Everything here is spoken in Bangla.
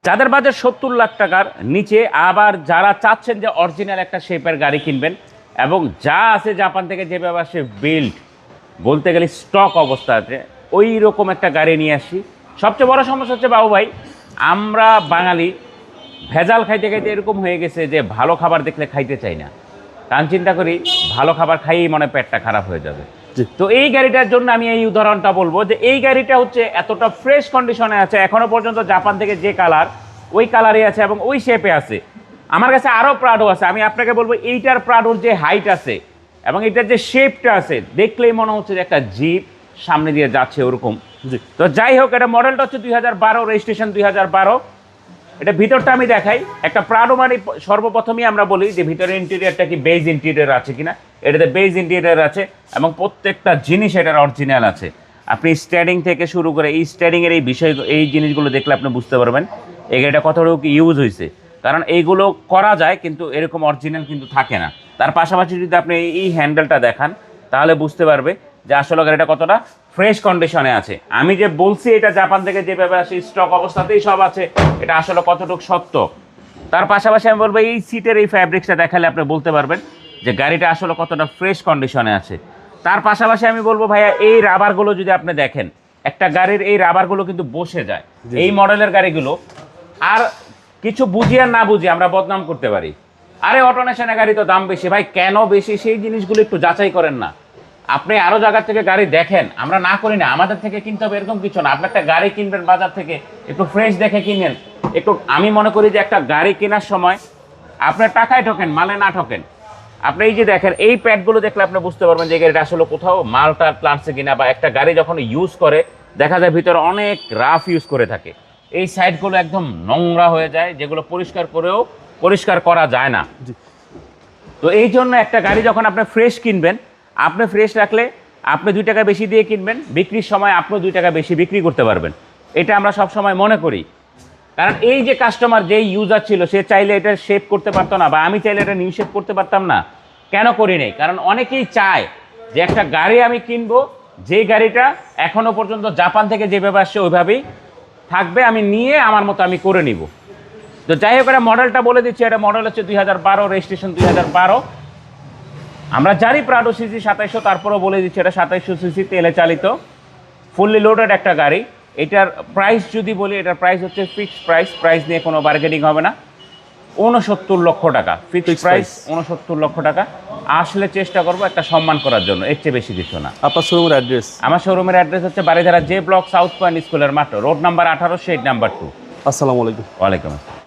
যাদের বাজেট 70 লাখ টাকার নিচে, আবার যারা চাচ্ছেন যে অরিজিনাল একটা শেপের গাড়ি কিনবেন এবং যা আছে জাপান থেকে যেভাবে আসে বিল্ড বলতে গেলে স্টক অবস্থা আছে, ওই রকম একটা গাড়ি নিয়ে আসি। সবচেয়ে বড় সমস্যা হচ্ছে বাবু ভাই, আমরা বাঙালি ভেজাল খাইতে খাইতে এরকম হয়ে গেছে যে ভালো খাবার দেখলে খাইতে চাই না, কারণ চিন্তা করি ভালো খাবার খাইয়েই মনে পেটটা খারাপ হয়ে যাবে। তো এই গাড়িটার জন্য আমি এই উদাহরণটা বলবো যে এই গাড়িটা হচ্ছে এতটা ফ্রেশ কন্ডিশনে আছে, এখনো পর্যন্ত জাপান থেকে যে কালার ওই কালারে আছে এবং ওই শেপে আছে। আমার কাছে আরও প্রাডো আছে, আমি আপনাকে বলবো এইটার প্রাডোর যে হাইট আছে এবং এটার যে শেপটা আছে দেখলেই মনে হচ্ছে যে একটা জিপ সামনে দিয়ে যাচ্ছে ওরকম। তো যাই হোক, এটা মডেলটা হচ্ছে 2012, রেজিস্ট্রেশন 2012। এটা ভিতরটা আমি দেখাই। একটা প্রাডো মানে সর্বপ্রথমেই আমরা বলি যে ভিতরে ইন্টেরিয়রটা কি বেজ ইন্টেরিয়র আছে কিনা। এটাতে বেজ ইন্টেরিয়র আছে এবং প্রত্যেকটা জিনিস এটার অরিজিনাল আছে। আপনি স্টিয়ারিং থেকে শুরু করে এই স্টিয়ারিংয়ের এই বিষয়, এই জিনিসগুলো দেখলে আপনি বুঝতে পারবেন এই গাড়িটা কতটুকু ইউজ হয়েছে, কারণ এইগুলো করা যায় কিন্তু এরকম অরিজিনাল কিন্তু থাকে না। তার পাশাপাশি যদি আপনি এই হ্যান্ডেলটা দেখান তাহলে বুঝতে পারবে যে আসলে গাড়িটা কতটা ফ্রেশ কন্ডিশনে আছে। আমি যে বলছি এটা জাপান থেকে যেভাবে আসে স্টক অবস্থাতেই সব আছে, এটা আসলে কতটুকু সত্য। তার পাশাপাশি আমি বলবো এই সিটের এই ফ্যাব্রিক্সটা দেখালে আপনি বলতে পারবেন যে গাড়িটা আসলে কতটা ফ্রেশ কন্ডিশনে আছে। তার পাশাপাশি আমি বলবো ভাইয়া, এই রাবারগুলো যদি আপনি দেখেন, একটা গাড়ির এই রাবারগুলো কিন্তু বসে যায়। এই মডেলের গাড়িগুলো আর কিছু বুঝিয়ে না বুঝিয়ে আমরা বদনাম করতে পারি, আরে অটোনেশনের গাড়ি তো দাম বেশি। ভাই কেন বেশি সেই জিনিসগুলো একটু যাচাই করেন না। আপনি আরো জায়গা থেকে গাড়ি দেখেন, আমরা না করি না, আমাদের থেকে কিনতে হবে এরকম কিছু না। আপনি একটা গাড়ি কিনবেন বাজার থেকে, একটু ফ্রেশ দেখে কিনেন। একটু আমি মনে করি যে একটা গাড়ি কেনার সময় আপনার টাকায় ঠকেন, মালে না ঠকেন। আপনি এই যে দেখেন এই প্যাডগুলো দেখলে আপনি বুঝতে পারবেন যে গাড়িটা আসলে কোথাও মালটা প্লান্টসে কিনা, বা একটা গাড়ি যখন ইউজ করে দেখা যায় ভিতরে অনেক রাফ ইউজ করে থাকে। এই সাইডগুলো একদম নোংরা হয়ে যায়, যেগুলো পরিষ্কার করেও পরিষ্কার করা যায় না। তো এই জন্য একটা গাড়ি যখন আপনি ফ্রেশ কিনবেন, আপনি ফ্রেশ রাখলে আপনি 2 টাকা বেশি দিয়ে কিনবেন, বিক্রির সময় আপনি 2 টাকা বেশি বিক্রি করতে পারবেন। এটা আমরা সব সময় মনে করি, কারণ এই যে কাস্টমার যেই ইউজার ছিল সে চাইলে এটা শেপ করতে পারতো না, বা আমি চাইলে এটা নিউ শেপ করতে পারতাম না। কেন করি নাই? কারণ অনেকেই চায় যে একটা গাড়ি আমি কিনবো, যে গাড়িটা এখনো পর্যন্ত জাপান থেকে যেভাবে আসছে ওইভাবেই থাকবে, আমি নিয়ে আমার মতো আমি করে নিব। তো যাই হোক, এটা মডেলটা বলে দিচ্ছি। এটা মডেল হচ্ছে 2012, রেজিস্ট্রেশন 2012। আমরা জানি প্রাডো সিসি 2700, তারপরেও বলে দিচ্ছি এটা 2700 সিসি তেলে চালিত ফুললি লোডেড একটা গাড়ি। এটার প্রাইস যদি বলি, এটার প্রাইস হচ্ছে ফিক্সড প্রাইস নিয়ে কোনো বার্গেনিং হবে না। 69 লক্ষ টাকা ফিক্সড প্রাইস, 69 লক্ষ টাকা। আসলে চেষ্টা করবো একটা সম্মান করার জন্য, এর চেয়ে বেশি কিছু না। আপনার শোরুমের অ্যাড্রেস? আমার শোরুমের অ্যাড্রেস হচ্ছে Baridhara J block, south point স্কুলের মাঠ, রোড নাম্বার 18, শেড নাম্বার 2। আসসালামু আলাইকুম। ওয়ালাইকুম আসসালাম।